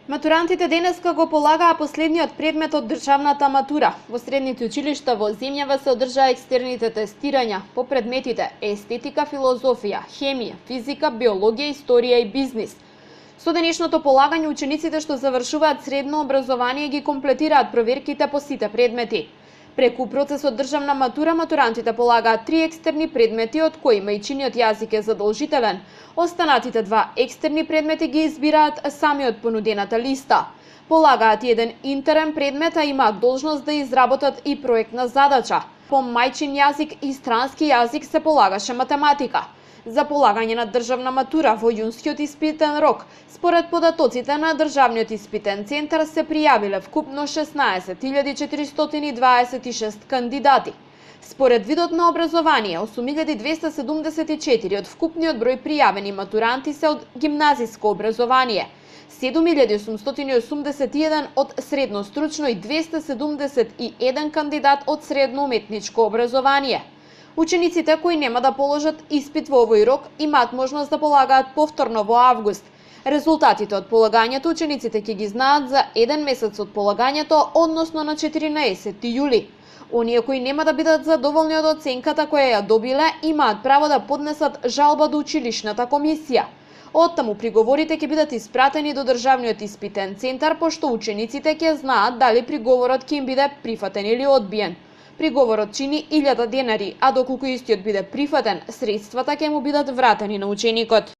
Матурантите денеска го полагаа последниот предмет од државната матура. Во средните училишта во земјава се одржаа екстерните тестирања по предметите естетика, филозофија, хемија, физика, биологија, историја и бизнис. Со денешното полагање учениците што завршуваат средно образование ги комплетираат проверките по сите предмети. Преку процесот државна матура, матурантите полагаат 3 екстерни предмети, од кои мајчиниот јазик е задолжителен. Останатите 2 екстерни предмети ги избираат сами од понудената листа. Полагаат и еден интерен предмет, а имаат должност да изработат и проектна задача. По мајчин јазик и странски јазик се полагаше математика. За полагање на државна матура во јунскиот испитен рок, според податоците на Државниот испитен центар се пријавиле вкупно 16.426 кандидати. Според видот на образование, 8.274 од вкупниот број пријавени матуранти се од гимназиско образование, 7.881 од средно стручно и 271 кандидат од средно уметничко образование. Учениците кои нема да положат испит во овој рок имаат можност да полагаат повторно во август. Резултатите од полагањето учениците ќе ги знаат за 1 месец од полагањето, односно на 14 јули. Оние кои нема да бидат задоволни од оценката која ја добиле, имаат право да поднесат жалба до училишната комисија. Оттаму приговорите ќе бидат испратени до Државниот испитен центар, пошто учениците ќе знаат дали приговорот ќе им биде прифатен или одбиен. Приговорот чини 1000 денари, а доколку истиот биде прифатен, средствата ќе му бидат вратени на ученикот.